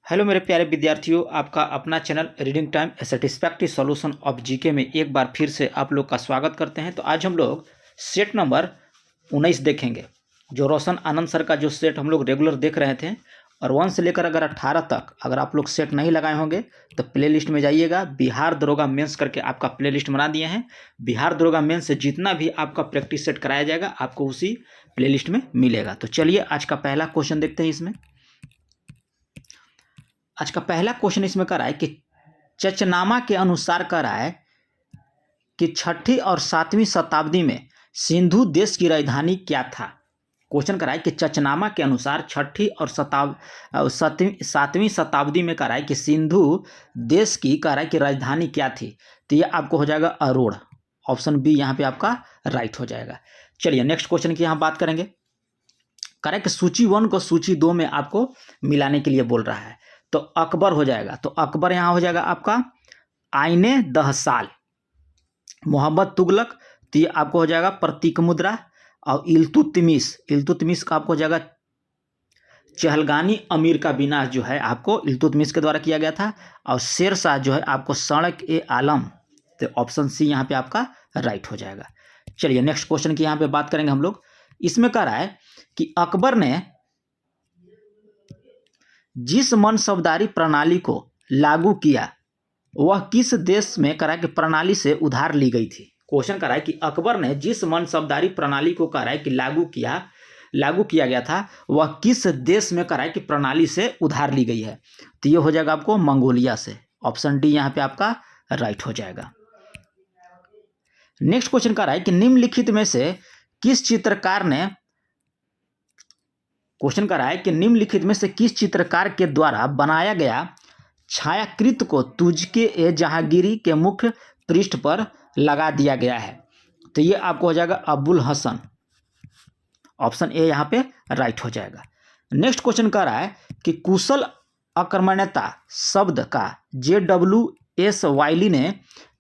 Hello मेरे प्यारे विद्यार्थियों, आपका अपना channel reading time A satisfactory solution of GK में एक बार फिर से आप लोग का स्वागत करते हैं। तो आज हम लोग सेट नंबर 19 देखेंगे, जो रोशन आनंद सर का जो सेट हम लोग रेगुलर देख रहे थे। और 1 से लेकर अगर 18 तक अगर आप लोग सेट नहीं लगाए होंगे तो प्लेलिस्ट में जाइएगा। बिहार दरोगा मेंस करके आपका प्लेलिस्ट बना दिए हैं। बिहार दरोगा मेंस से जितना भी आपका प्रैक्टिस सेट कराया जाएगा आपको उसी प्लेलिस्ट में मिलेगा। तो चलिए आज का पहला क्वेश्चन देखते हैं। इसमें आज का पहला क्वेश्चन इसमें कर रहा है कि चचनामा के अनुसार कर रहा है कि 6ठी और 7वीं शताब्दी में सिंधु देश की राजधानी क्या था। क्वेश्चन कर रहा है कि चचनामा के अनुसार 6ठी और 7वीं शताब्दी में कर रहा है कि सिंधु देश की कर रहा है कि राजधानी क्या थी। तो ये आपको हो जाएगा अरोड़। ऑप्शन बी यहाँ पे आपका राइट हो जाएगा। चलिए नेक्स्ट क्वेश्चन की यहाँ बात करेंगे। कह रहा है कि सूची 1 को सूची 2 में आपको मिलाने के लिए बोल रहा है। तो अकबर हो जाएगा। तो अकबर यहाँ हो जाएगा आपका आईने दहसाल। मोहम्मद तुगलक तो ये आपको हो जाएगा प्रतीक मुद्रा। और इल्तुतमिश का आपको हो जाएगा चहलगानी अमीर का विनाश जो है आपको इल्तुतमिश के द्वारा किया गया था। और शेरशाह जो है आपको सड़क ए आलम। तो ऑप्शन सी यहाँ पे आपका राइट हो जाएगा। चलिए नेक्स्ट क्वेश्चन की यहाँ पे बात करेंगे हम लोग। इसमें कह रहा है कि अकबर ने जिस मनसबदारी प्रणाली को लागू किया वह किस देश में करा कि प्रणाली से उधार ली गई थी। क्वेश्चन करा है कि अकबर ने जिस मनसबदारी प्रणाली को करा है कि लागू किया गया था वह किस देश में करा है कि प्रणाली से उधार ली गई है। तो ये हो जाएगा आपको मंगोलिया से। ऑप्शन डी यहाँ पे आपका राइट हो जाएगा। नेक्स्ट क्वेश्चन करा है कि निम्नलिखित में से किस चित्रकार ने क्वेश्चन कर रहा है कि निम्नलिखित में से किस चित्रकार के द्वारा बनाया गया छायाकृत को तुझके ए जहांगीरी के मुख्य पृष्ठ पर लगा दिया गया है। तो ये आपको हो जाएगा अबुल हसन। ऑप्शन ए यहाँ पे राइट हो जाएगा। नेक्स्ट क्वेश्चन कर रहा है कि कुशल आक्रमणता शब्द का JWS वाइली ने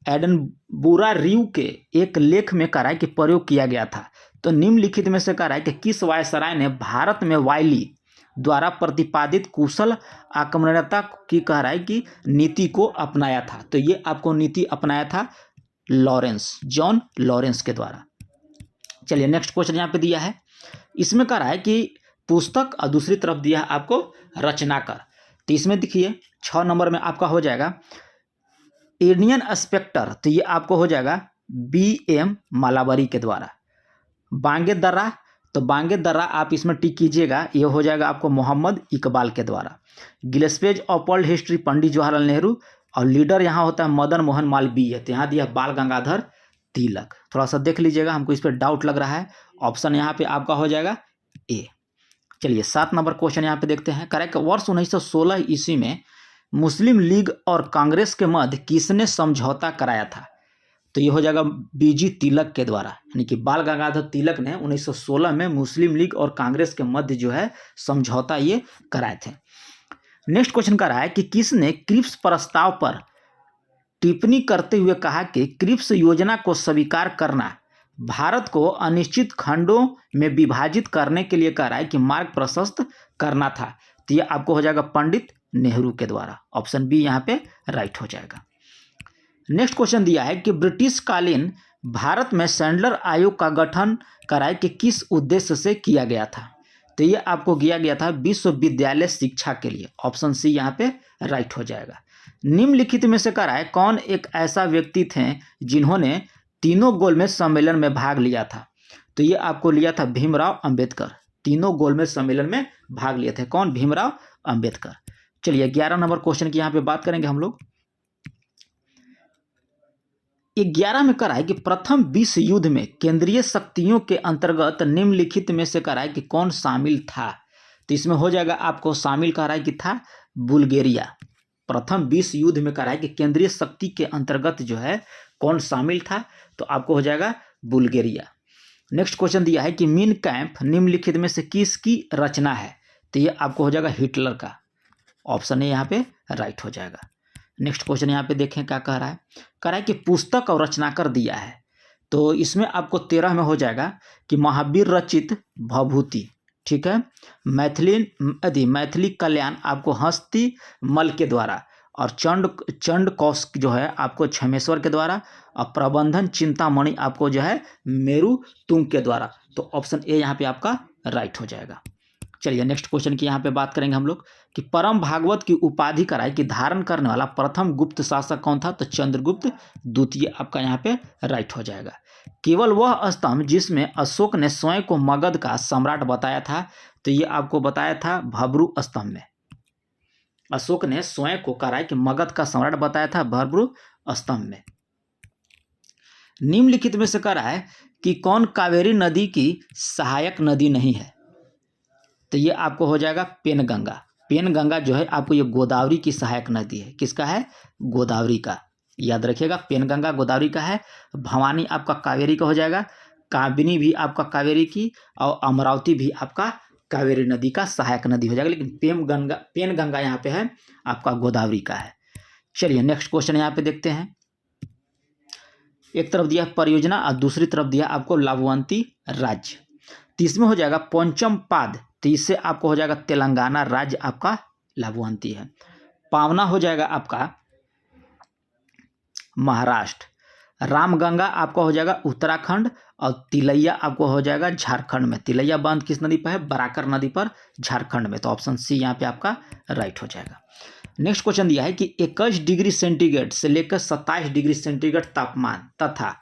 एडनबुरा रिव के एक लेख में कहा है कि प्रयोग किया गया था। तो निम्नलिखित में से कह रहा है कि किस वायसराय ने भारत में वाइली द्वारा प्रतिपादित कुशल आक्रमणता की कह रहा है कि नीति को अपनाया था। तो ये आपको नीति अपनाया था जॉन लॉरेंस के द्वारा। चलिए नेक्स्ट क्वेश्चन यहाँ पे दिया है। इसमें कह रहा है कि पुस्तक और दूसरी तरफ दिया है आपको रचनाकर। तो इसमें देखिए 6 नंबर में आपका हो जाएगा इंडियन इंस्पेक्टर। तो ये आपको हो जाएगा BM मालावरी के द्वारा। बांगे दर्रा, तो बांगे दर्रा आप इसमें टिक कीजिएगा, ये हो जाएगा आपको मोहम्मद इकबाल के द्वारा। गिलेस्पेज of world history Pandit Jawaharlal Nehru. और लीडर यहाँ होता है मदन मोहन मालवीय। तो यहाँ दिया बाल गंगाधर तिलक। थोड़ा सा देख लीजिएगा, हमको इस पर डाउट लग रहा है। ऑप्शन यहाँ पे आपका हो जाएगा ए। चलिए 7 नंबर क्वेश्चन यहाँ पे देखते हैं। करेक्ट वर्ष 1916 ईस्वी में मुस्लिम लीग और कांग्रेस के मध्य किसने समझौता कराया था। तो ये हो जाएगा BG तिलक के द्वारा, यानी कि बाल गंगाधर तिलक ने 1916 में मुस्लिम लीग और कांग्रेस के मध्य जो है समझौता ये कराए थे। नेक्स्ट क्वेश्चन का रहा है कि किसने क्रिप्स प्रस्ताव पर टिप्पणी करते हुए कहा कि क्रिप्स योजना को स्वीकार करना भारत को अनिश्चित खंडों में विभाजित करने के लिए कह रहा है कि मार्ग प्रशस्त करना था। तो ये आपको हो जाएगा पंडित नेहरू के द्वारा। ऑप्शन बी यहाँ पे राइट हो जाएगा। नेक्स्ट क्वेश्चन दिया है कि ब्रिटिश कालीन भारत में सैंडलर आयोग का गठन कराए कि किस उद्देश्य से किया गया था। तो ये आपको किया गया था विश्वविद्यालय शिक्षा के लिए। ऑप्शन सी यहाँ पे राइट हो जाएगा। निम्नलिखित में से कराए कौन एक ऐसा व्यक्ति थे जिन्होंने तीनों गोलमेज सम्मेलन में भाग लिया था। तो ये आपको लिया था भीमराव अंबेडकर। तीनों गोलमेज सम्मेलन में भाग लिए थे कौन? भीमराव अंबेडकर। चलिए 11 नंबर क्वेश्चन की यहाँ पे बात करेंगे हम लोग। 11 में करा है कि प्रथम विश्व युद्ध में केंद्रीय शक्तियों के अंतर्गत निम्नलिखित में से करा है कि कौन शामिल था। तो इसमें हो जाएगा आपको शामिल करा है कि था बुल्गारिया। प्रथम विश्व युद्ध में करा है कि केंद्रीय शक्ति के अंतर्गत जो है कौन शामिल था। तो आपको हो जाएगा बुल्गारिया। नेक्स्ट क्वेश्चन दिया है कि मीन कैंप निम्नलिखित में से किसकी रचना है। तो ये आपको हो जाएगा हिटलर का। ऑप्शन ए यहाँ पे राइट हो जाएगा। नेक्स्ट क्वेश्चन यहाँ पे देखें क्या कह रहा है। कह रहा है कि पुस्तक और रचनाकर दिया है। तो इसमें आपको 13 में हो जाएगा कि महावीर रचित भभूति। ठीक है। मैथिली कल्याण आपको हस्ती मल के द्वारा, और चंड कौश जो है आपको छमेश्वर के द्वारा, और प्रबंधन चिंतामणि आपको जो है मेरु तुंग के द्वारा। तो ऑप्शन ए यहाँ पे आपका राइट हो जाएगा। चलिए नेक्स्ट क्वेश्चन की यहाँ पे बात करेंगे हम लोग कि परम भागवत की उपाधि कराई कि धारण करने वाला प्रथम गुप्त शासक कौन था? तो चंद्रगुप्त द्वितीय आपका यहाँ पे राइट हो जाएगा। केवल वह स्तंभ जिसमें अशोक ने स्वयं को मगध का सम्राट बताया था, तो ये आपको बताया था भब्रू स्तंभ में। अशोक ने स्वयं को कराई कि मगध का सम्राट बताया था भब्रू स्तंभ में। निम्नलिखित में से कराए कि कौन कावेरी नदी की सहायक नदी नहीं है? तो ये आपको हो जाएगा पेनगंगा। पेनगंगा जो है आपको ये गोदावरी की सहायक नदी है। किसका है? गोदावरी का। याद रखिएगा, पेनगंगा गोदावरी का है। भवानी आपका कावेरी का हो जाएगा। काबिनी भी आपका कावेरी की, और अमरावती भी आपका कावेरी नदी का सहायक नदी हो जाएगा। लेकिन पेनगंगा यहाँ पे है आपका गोदावरी का है। चलिए नेक्स्ट क्वेश्चन यहाँ पे देखते हैं। एक तरफ दिया परियोजना और दूसरी तरफ दिया आपको लाभवंती राज्य। तो इसमें हो जाएगा पंचम पाद, तो इससे आपको हो जाएगा तेलंगाना राज्य आपका लाभवंती है। पावना हो जाएगा आपका महाराष्ट्र। रामगंगा आपका हो जाएगा उत्तराखंड, और तिलैया आपको हो जाएगा झारखंड में। तिलैया बांध किस नदी पर है? बराकर नदी पर, झारखंड में। तो ऑप्शन सी यहाँ पे आपका राइट हो जाएगा। नेक्स्ट क्वेश्चन दिया है कि 21 डिग्री सेंटीग्रेड से लेकर 27 डिग्री सेंटीग्रेड तापमान तथा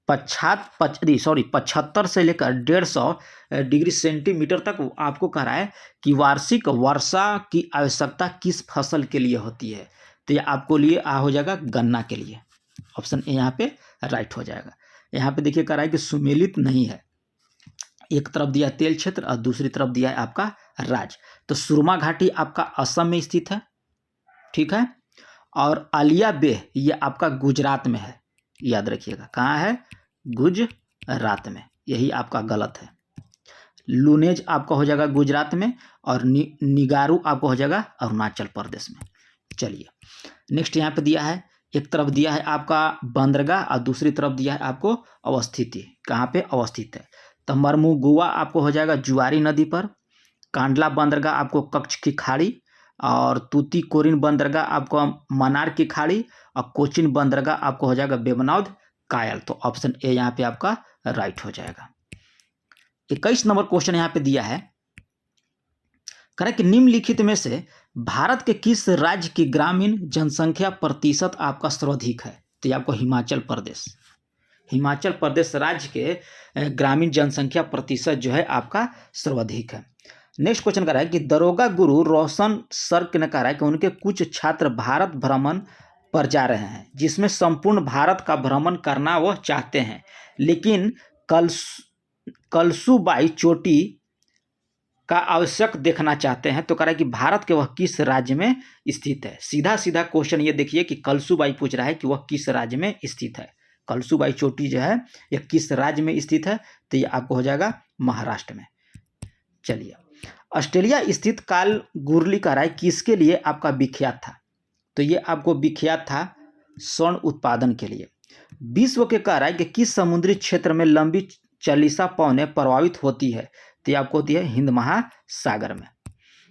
75 से लेकर 150 डिग्री सेंटीमीटर तक आपको कह रहा है कि वार्षिक वर्षा की आवश्यकता किस फसल के लिए होती है? तो ये आपको लिए हो जाएगा गन्ना के लिए। ऑप्शन ए यहाँ पे राइट हो जाएगा। यहाँ पे देखिए कह रहा है कि सुमेलित नहीं है। एक तरफ दिया तेल क्षेत्र और दूसरी तरफ दिया है आपका राज्य। तो सुरमा घाटी आपका असम में स्थित है, ठीक है। और आलिया बेह ये आपका गुजरात में है। याद रखिएगा कहाँ है? गुजरात में। यही आपका गलत है। लुनेज आपका हो जाएगा गुजरात में, और निगारू आपको हो जाएगा अरुणाचल प्रदेश में। चलिए नेक्स्ट यहाँ पे दिया है, एक तरफ दिया है आपका बंदरगाह और दूसरी तरफ दिया है आपको अवस्थिति। कहाँ पे अवस्थित है? तो मरमुगुआ आपको हो जाएगा जुआरी नदी पर। कांडला बंदरगाह आपको कच्छ की खाड़ी, और तूतीकोरिन बंदरगाह आपको मन्नार की खाड़ी, और कोचिन बंदरगाह आपको हो जाएगा बेबनौद कायल। तो ऑप्शन ए यहाँ पे आपका राइट हो जाएगा। 21 नंबर क्वेश्चन यहाँ पे दिया है, कह रहा है कि निम्नलिखित में से भारत के किस राज्य की ग्रामीण जनसंख्या प्रतिशत आपका सर्वाधिक है? तो ये आपको हिमाचल प्रदेश राज्य के ग्रामीण जनसंख्या प्रतिशत जो है आपका सर्वाधिक है। नेक्स्ट क्वेश्चन कह रहा है कि दरोगा गुरु रोशन सर्क ने कहा है कि उनके कुछ छात्र भारत भ्रमण पर जा रहे हैं, जिसमें संपूर्ण भारत का भ्रमण करना वह चाहते हैं, लेकिन कलसूबाई चोटी का आवश्यक देखना चाहते हैं। तो कह रहा है कि भारत के वह किस राज्य में स्थित है? सीधा सीधा क्वेश्चन ये देखिए कि कलसूबाई पूछ रहा है कि वह किस राज्य में स्थित है। कलसूबाई चोटी जो है यह किस राज्य में स्थित है? तो ये आपको हो जाएगा महाराष्ट्र में। चलिए ऑस्ट्रेलिया स्थित काल गुरली का राय किसके लिए आपका विख्यात था? तो ये आपको विख्यात था स्वर्ण उत्पादन के लिए। विश्व के कह रहा है कि किस समुद्री क्षेत्र में लंबी चालीसा पौने प्रभावित होती है? तो ये आपको होती है हिंद महासागर में।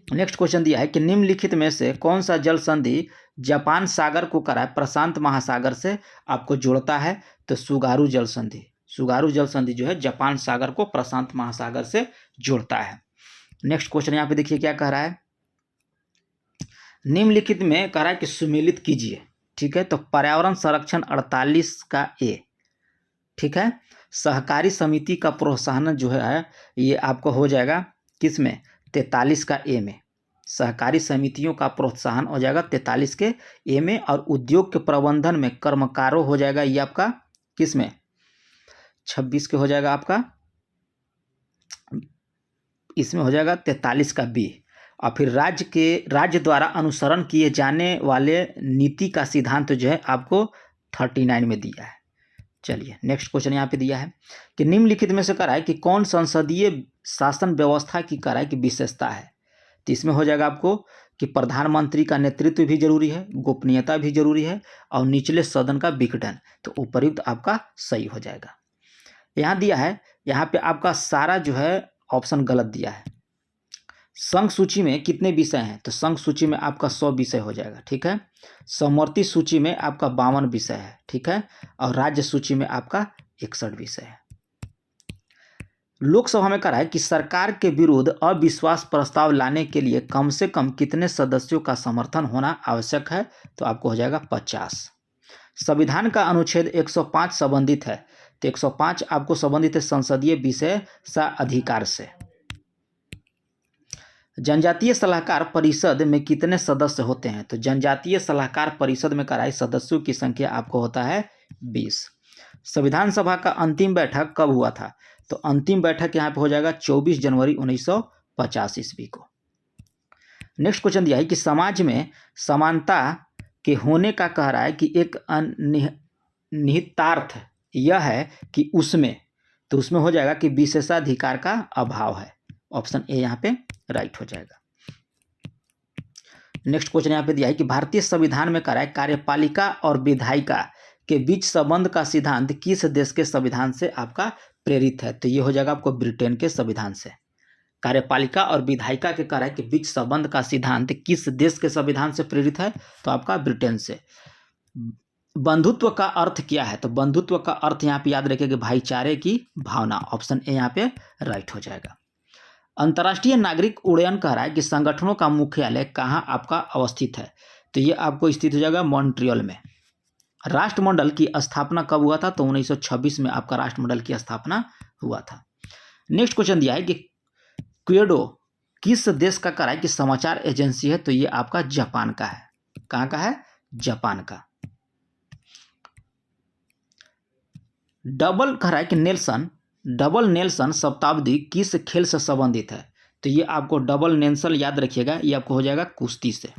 नेक्स्ट क्वेश्चन दिया है कि निम्नलिखित में से कौन सा जल संधि जापान सागर को कराए प्रशांत महासागर से आपको जोड़ता है? तो सुगारू जल संधि जो है जापान सागर को प्रशांत महासागर से जोड़ता है। नेक्स्ट क्वेश्चन यहाँ पे देखिए क्या कह रहा है, निम्नलिखित में कह रहा है कि सुमेलित कीजिए, ठीक है। तो पर्यावरण संरक्षण 48 का ए, ठीक है। सहकारी समिति का प्रोत्साहन जो है ये आपको हो जाएगा किस में? 43 का ए में। सहकारी समितियों का प्रोत्साहन हो जाएगा 43 के ए में, और उद्योग के प्रबंधन में कर्मकारों हो जाएगा ये आपका किस में? 26 के हो जाएगा आपका, इसमें हो जाएगा 43 का बी। और फिर राज्य द्वारा अनुसरण किए जाने वाले नीति का सिद्धांत जो है आपको 39 में दिया है। चलिए नेक्स्ट क्वेश्चन यहाँ पे दिया है कि निम्नलिखित में से कह रहा है कि कौन संसदीय शासन व्यवस्था की कह रहा है कि विशेषता है? तो इसमें हो जाएगा आपको कि प्रधानमंत्री का नेतृत्व भी जरूरी है, गोपनीयता भी जरूरी है, और निचले सदन का विघटन। तो उपर्युक्त आपका सही हो जाएगा। यहाँ दिया है, यहाँ पे आपका सारा जो है ऑप्शन गलत दिया है। संघ सूची में कितने विषय हैं? तो संघ सूची में आपका 100 विषय हो जाएगा, ठीक है। समवर्ती सूची में आपका 52 विषय है, ठीक है। और राज्य सूची में आपका 61 विषय है। लोकसभा में कह रहा है कि सरकार के विरुद्ध अविश्वास प्रस्ताव लाने के लिए कम से कम कितने सदस्यों का समर्थन होना आवश्यक है? तो आपको हो जाएगा 50। संविधान का अनुच्छेद 105 संबंधित है, तो 105 आपको संबंधित है संसदीय विषय सा अधिकार से। जनजातीय सलाहकार परिषद में कितने सदस्य होते हैं? तो जनजातीय सलाहकार परिषद में कराई सदस्यों की संख्या आपको होता है 20। संविधान सभा का अंतिम बैठक कब हुआ था? तो अंतिम बैठक यहाँ पे हो जाएगा 24 जनवरी 1950 ईस्वी को। नेक्स्ट क्वेश्चन दिया है कि समाज में समानता के होने का कह रहा है कि एक निहितार्थ यह है कि उसमें, तो उसमें हो जाएगा कि विशेषाधिकार का अभाव है। ऑप्शन ए यहाँ पे राइट हो जाएगा। नेक्स्ट क्वेश्चन यहाँ पे दिया है कि भारतीय संविधान में कह रहा है कार्यपालिका और विधायिका के बीच संबंध का सिद्धांत किस देश के संविधान से आपका प्रेरित है? तो ये हो जाएगा आपको ब्रिटेन के संविधान से। कार्यपालिका और विधायिका के कह रहा है कि बीच संबंध का सिद्धांत किस देश के संविधान से प्रेरित है? तो आपका ब्रिटेन से। बंधुत्व का अर्थ क्या है? तो बंधुत्व का अर्थ यहाँ पे याद रखिए कि भाईचारे की भावना। ऑप्शन ए यहाँ पे राइट हो जाएगा। अंतर्राष्ट्रीय नागरिक उड्डयन कह रहा है कि संगठनों का मुख्यालय कहाँ आपका अवस्थित है? तो ये आपको स्थित हो जाएगा मॉन्ट्रियल में। राष्ट्रमंडल की स्थापना कब हुआ था? तो 1926 में आपका राष्ट्रमंडल की स्थापना हुआ था। नेक्स्ट क्वेश्चन दिया है कि क्वेडो किस देश का कह रहा है कि समाचार एजेंसी है? तो ये आपका जापान का है। कहाँ का है? जापान का। डबल कह रहा है कि डबल नेल्सन शताब्दी किस खेल से संबंधित है? तो ये आपको डबल नेल्सन याद रखिएगा, ये आपको हो जाएगा कुश्ती से।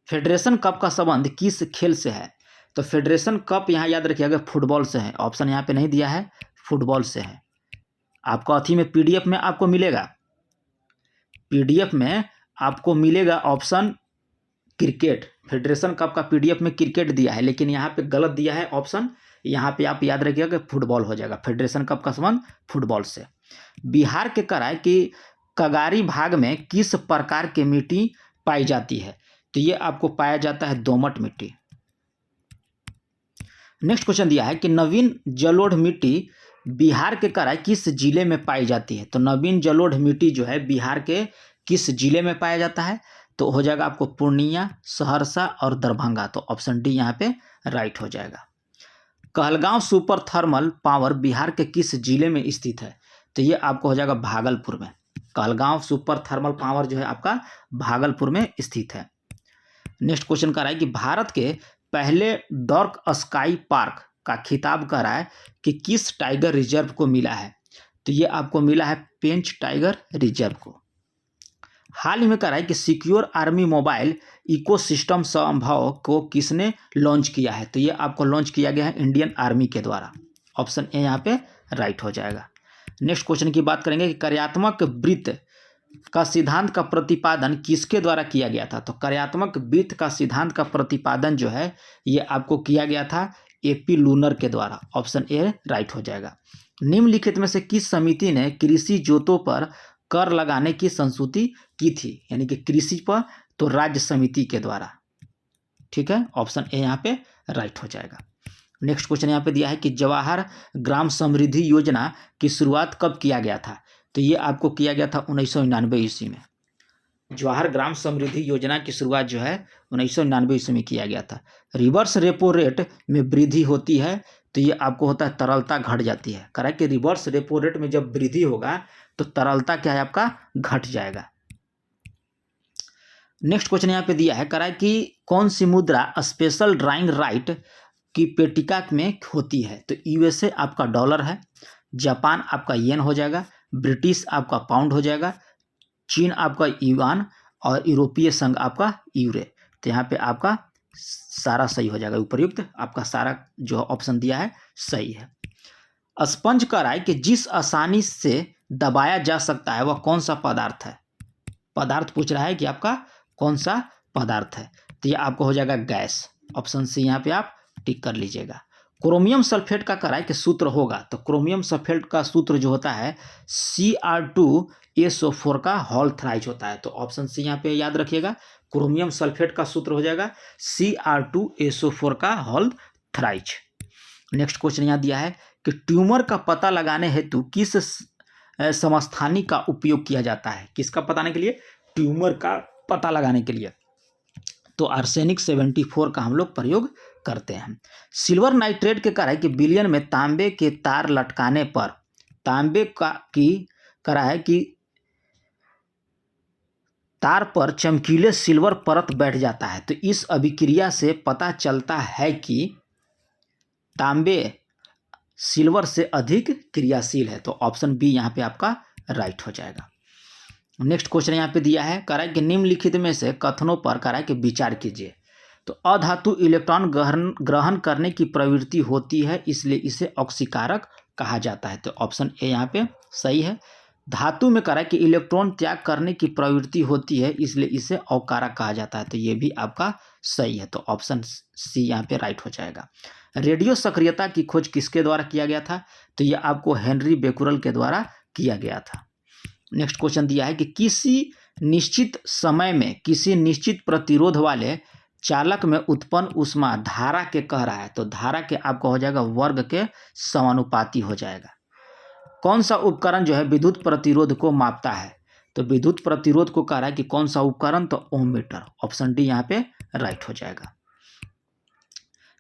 फेडरेशन कप का संबंध किस खेल से है? तो फेडरेशन कप यहाँ याद रखिएगा फुटबॉल से है। ऑप्शन यहाँ पे नहीं दिया है, फुटबॉल से है। आपको अथी में पीडीएफ में आपको मिलेगा, पीडीएफ में आपको मिलेगा ऑप्शन क्रिकेट। फेडरेशन कप का पीडीएफ में क्रिकेट दिया है, लेकिन यहाँ पे गलत दिया है ऑप्शन। यहाँ पे आप याद रखिएगा कि फुटबॉल हो जाएगा। फेडरेशन कप का संबंध फुटबॉल से। बिहार के कह रहा है कि कगारी भाग में किस प्रकार की मिट्टी पाई जाती है? तो ये आपको पाया जाता है दोमट मिट्टी। नेक्स्ट क्वेश्चन दिया है कि नवीन जलोढ़ मिट्टी बिहार के कह रहा है किस जिले में पाई जाती है? तो नवीन जलोढ़ मिट्टी जो है बिहार के किस जिले में पाया जाता है? तो हो जाएगा आपको पूर्णिया, सहरसा और दरभंगा। तो ऑप्शन डी यहाँ पे राइट हो जाएगा। Kahalgaon super thermal power Bihar के किस जिले में स्थित है? तो ये आपको हो जाएगा भागलपुर में। कहलगांव सुपर थर्मल पावर जो है आपका भागलपुर में स्थित है। नेक्स्ट क्वेश्चन कह रहा है कि भारत के पहले डार्क स्काई पार्क का खिताब कह रहा है कि किस टाइगर रिजर्व को मिला है? तो ये आपको मिला है पेंच टाइगर रिजर्व को। हाल ही में कह रहा है कि सिक्योर आर्मी मोबाइल इकोसिस्टम संभव को किसने लॉन्च किया है? तो ये आपको लॉन्च किया गया है इंडियन आर्मी के द्वारा। ऑप्शन ए यहाँ पे राइट हो जाएगा। नेक्स्ट क्वेश्चन की बात करेंगे कि कार्यात्मक वृत्त का सिद्धांत का प्रतिपादन किसके द्वारा किया गया था? तो कार्यात्मक वृत्त का सिद्धांत का प्रतिपादन जो है ये आपको किया गया था एपी लूनर के द्वारा। ऑप्शन ए राइट हो जाएगा। निम्नलिखित में से किस समिति ने कृषि जोतों पर कर लगाने की संस्तुति की थी? यानी कि कृषि पर, तो राज्य समिति के द्वारा। ठीक है, ऑप्शन ए यहाँ पे राइट हो जाएगा। नेक्स्ट क्वेश्चन यहाँ पे दिया है कि जवाहर ग्राम समृद्धि योजना की शुरुआत कब किया गया था? तो ये आपको किया गया था 1999 ईस्वी में। जवाहर ग्राम समृद्धि योजना की शुरुआत जो है 1999 ईस्वी में किया गया था। रिवर्स रेपो रेट में वृद्धि होती है तो ये आपको होता है तरलता घट जाती है। कह रहा है कि रिवर्स रेपो रेट में जब वृद्धि होगा तो तरलता क्या है आपका घट जाएगा। नेक्स्ट क्वेश्चन यहाँ पे दिया है, कह रहा है कि कौन सी मुद्रा स्पेशल ड्राइंग राइट की पेटिका में होती है? तो यूएसए आपका डॉलर है, जापान आपका येन हो जाएगा, ब्रिटिश आपका पाउंड हो जाएगा, चीन आपका युआन और यूरोपीय संघ आपका यूरो। तो यहाँ पे आपका सारा सही हो जाएगा। उपयुक्त आपका सारा जो ऑप्शन दिया है सही है। स्पंज कह रहा है कि जिस आसानी से दबाया जा सकता है वह कौन सा पदार्थ है? पदार्थ पूछ रहा है कि आपका कौन सा पदार्थ है, तो ये आपको हो जाएगा गैस। ऑप्शन सी यहाँ पे आप टिक कर लीजिएगा। क्रोमियम सल्फेट का कराए कि सूत्र होगा, तो क्रोमियम सल्फेट का सूत्र जो होता है Cr2SO4 का होल थ्राइज होता है। तो ऑप्शन सी यहाँ पे याद रखिएगा, क्रोमियम सल्फेट का सूत्र हो जाएगा Cr2SO4 का होल थ्राइज। नेक्स्ट क्वेश्चन यहाँ दिया है कि ट्यूमर का पता लगाने हेतु किस समस्थानिक का उपयोग किया जाता है। किसका बताने के लिए? ट्यूमर का पता लगाने के लिए। तो आर्सेनिक 74 का हम लोग प्रयोग करते हैं। सिल्वर नाइट्रेट के करा है कि विलयन में तांबे के तार लटकाने पर तांबे का की करा है कि तार पर चमकीले सिल्वर परत बैठ जाता है। तो इस अभिक्रिया से पता चलता है कि तांबे सिल्वर से अधिक क्रियाशील है। तो ऑप्शन बी यहाँ पे आपका राइट हो जाएगा। नेक्स्ट क्वेश्चन यहाँ पे दिया है, करा कि निम्नलिखित में से कथनों पर करा कि विचार कीजिए। तो अधातु इलेक्ट्रॉन ग्रहण करने की प्रवृत्ति होती है, इसलिए इसे ऑक्सीकारक कहा जाता है। तो ऑप्शन ए यहाँ पे सही है। धातु में करा कि इलेक्ट्रॉन त्याग करने की प्रवृत्ति होती है, इसलिए इसे अकारक कहा जाता है। तो ये भी आपका सही है। तो ऑप्शन सी यहाँ पे राइट हो जाएगा। रेडियो सक्रियता की खोज किसके द्वारा किया गया था? तो ये आपको हेनरी बेकुरल के द्वारा किया गया था। नेक्स्ट क्वेश्चन दिया है कि किसी निश्चित समय में किसी निश्चित प्रतिरोध वाले चालक में उत्पन्न ऊष्मा धारा के कह रहा है। तो धारा के आपका हो जाएगा वर्ग के समानुपाती हो जाएगा। कौन सा उपकरण जो है विद्युत प्रतिरोध को मापता है? तो विद्युत प्रतिरोध को कह रहा है कि कौन सा उपकरण? तो ओम मीटर। ऑप्शन डी यहाँ पे राइट हो जाएगा।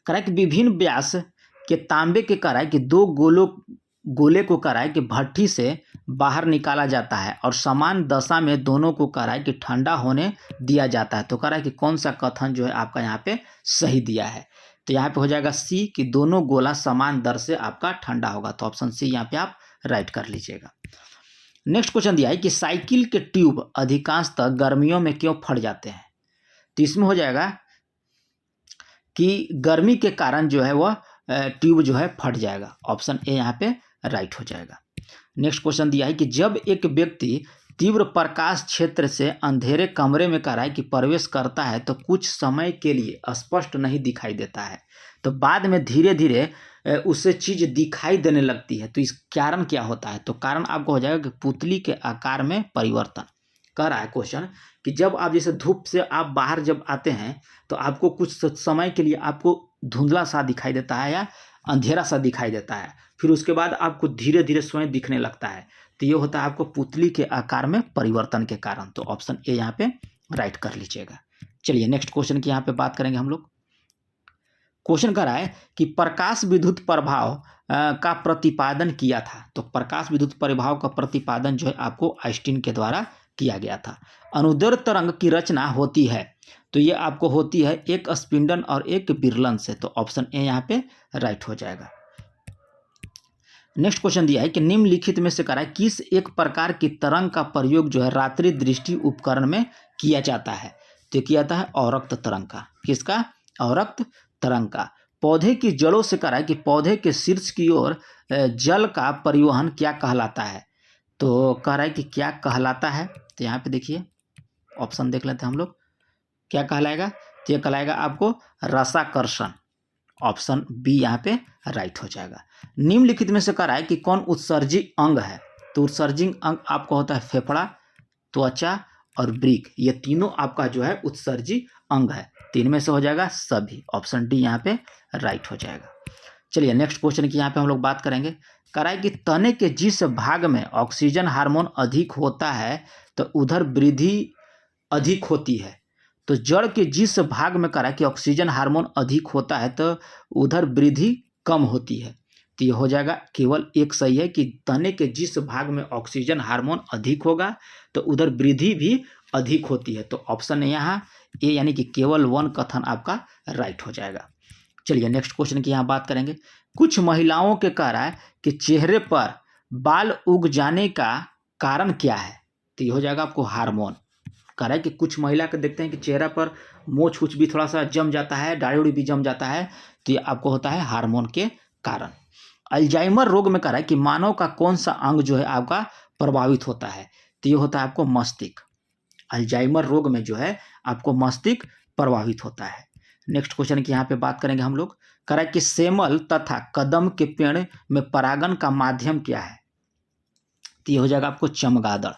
कह रहा है कि विभिन्न व्यास के तांबे के कह रहा है कि दो गोले को कह रहा है कि भट्ठी से बाहर निकाला जाता है और समान दशा में दोनों को कह रहा है कि ठंडा होने दिया जाता है। तो कह रहा है कि कौन सा कथन जो है आपका यहाँ पे सही दिया है? तो यहाँ पे हो जाएगा सी कि दोनों गोला समान दर से आपका ठंडा होगा। तो ऑप्शन सी यहाँ पे आप राइट कर लीजिएगा। नेक्स्ट क्वेश्चन दिया है कि साइकिल के ट्यूब अधिकांशतः गर्मियों में क्यों फट जाते हैं? तो इसमें हो जाएगा कि गर्मी के कारण जो है वह ट्यूब जो है फट जाएगा। ऑप्शन ए यहाँ पे राइट हो जाएगा। नेक्स्ट क्वेश्चन दिया है कि जब एक व्यक्ति तीव्र प्रकाश क्षेत्र से अंधेरे कमरे में कह रहा है कि प्रवेश करता है तो कुछ समय के लिए स्पष्ट नहीं दिखाई देता है, तो बाद में धीरे धीरे उसे चीज दिखाई देने लगती है। तो इस कारण क्या होता है? तो कारण आपको हो जाएगा कि पुतली के आकार में परिवर्तन। कह रहा है क्वेश्चन कि जब आप जैसे धूप से आप बाहर जब आते हैं तो आपको कुछ समय के लिए आपको धुंधला सा दिखाई देता है या अंधेरा सा दिखाई देता है, फिर उसके बाद आपको धीरे धीरे स्वयं दिखने लगता है। तो ये होता है आपको पुतली के आकार में परिवर्तन के कारण। तो ऑप्शन ए यहाँ पे राइट कर लीजिएगा। चलिए नेक्स्ट क्वेश्चन की यहाँ पे बात करेंगे हम लोग। क्वेश्चन कर रहा है कि प्रकाश विद्युत प्रभाव का प्रतिपादन किया था। तो प्रकाश विद्युत प्रभाव का प्रतिपादन जो है आपको आइंस्टीन के द्वारा किया गया था। अनुदैर्घ्य तरंग की रचना होती है, तो ये आपको होती है एक स्पिंडल और एक विरलन से। तो ऑप्शन ए यहाँ पे राइट हो जाएगा। नेक्स्ट क्वेश्चन दिया है कि निम्नलिखित में से करा किस एक प्रकार की तरंग का प्रयोग जो है रात्रि दृष्टि उपकरण में किया जाता है? तो किया जाता है अवरक्त तरंग का। किसका? अवरक्त तरंग का। पौधे की जड़ों से करा कि पौधे के शीर्ष की ओर जल का परिवहन क्या कहलाता है? तो कह रहा है कि क्या कहलाता है? तो यहाँ पे देखिए ऑप्शन देख लेते हैं हम लोग। क्या कहलाएगा? तो ये कहलाएगा आपको रसाकर्षण। ऑप्शन बी यहाँ पे राइट हो जाएगा। निम्नलिखित में से कह रहा है कि कौन उत्सर्जी अंग है? तो उत्सर्जी अंग आपका होता है फेफड़ा, त्वचा और वृक्क। ये तीनों आपका जो है उत्सर्जी अंग है। तीन में से हो जाएगा सभी। ऑप्शन डी यहाँ पे राइट हो जाएगा। चलिए नेक्स्ट क्वेश्चन की यहाँ पे हम लोग बात करेंगे। कह रहा है कि तने के जिस भाग में ऑक्सीजन हार्मोन अधिक होता है तो उधर वृद्धि अधिक होती है। तो जड़ के जिस भाग में कह रहा है कि ऑक्सीजन हार्मोन अधिक होता है तो उधर वृद्धि कम होती है। तो ये हो जाएगा केवल एक सही है कि तने के जिस भाग में ऑक्सीजन हार्मोन अधिक होगा तो उधर वृद्धि भी अधिक होती है। तो ऑप्शन यहाँ ए यानी कि केवल वन कथन आपका राइट हो जाएगा। चलिए नेक्स्ट क्वेश्चन की यहाँ बात करेंगे। कुछ महिलाओं के कह रहा है कि चेहरे पर बाल उग जाने का कारण क्या है? तो ये हो जाएगा आपको हार्मोन। कह रहा है कि कुछ महिला के देखते हैं कि चेहरा पर मोछ उछ भी थोड़ा सा जम जाता है, दाढ़ी उड़ी भी जम जाता है, तो ये आपको होता है हार्मोन के कारण। अल्जाइमर रोग में कह रहा है कि मानव का कौन सा अंग जो है आपका प्रभावित होता है? तो ये होता है आपको मस्तिष्क। अल्जाइमर रोग में जो है आपको मस्तिष्क प्रभावित होता है। नेक्स्ट क्वेश्चन की यहाँ पे बात करेंगे हम लोग। कह रहा है कि सेमल तथा कदम के पेड़ में परागण का माध्यम क्या है? तो ये हो जाएगा आपको चमगादड़।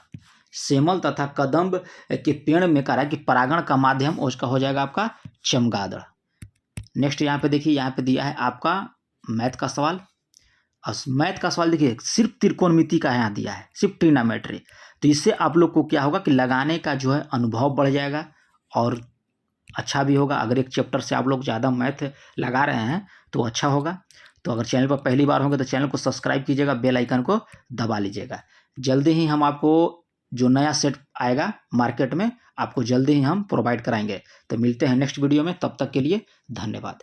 सेमल तथा कदम के पेड़ में कह रहा है कि परागण का माध्यम उसका हो जाएगा आपका चमगादड़। नेक्स्ट यहाँ पे देखिए, यहाँ पे दिया है आपका मैथ का सवाल। और मैथ का सवाल देखिए सिर्फ त्रिकोणमिति का यहाँ दिया है, सिर्फ ट्रिग्नोमेट्री। तो इससे आप लोग को क्या होगा कि लगाने का जो है अनुभव बढ़ जाएगा और अच्छा भी होगा। अगर एक चैप्टर से आप लोग ज़्यादा मैथ लगा रहे हैं तो अच्छा होगा। तो अगर चैनल पर पहली बार होंगे तो चैनल को सब्सक्राइब कीजिएगा, बेल आइकन को दबा लीजिएगा। जल्दी ही हम आपको जो नया सेट आएगा मार्केट में, आपको जल्दी ही हम प्रोवाइड कराएंगे। तो मिलते हैं नेक्स्ट वीडियो में, तब तक के लिए धन्यवाद।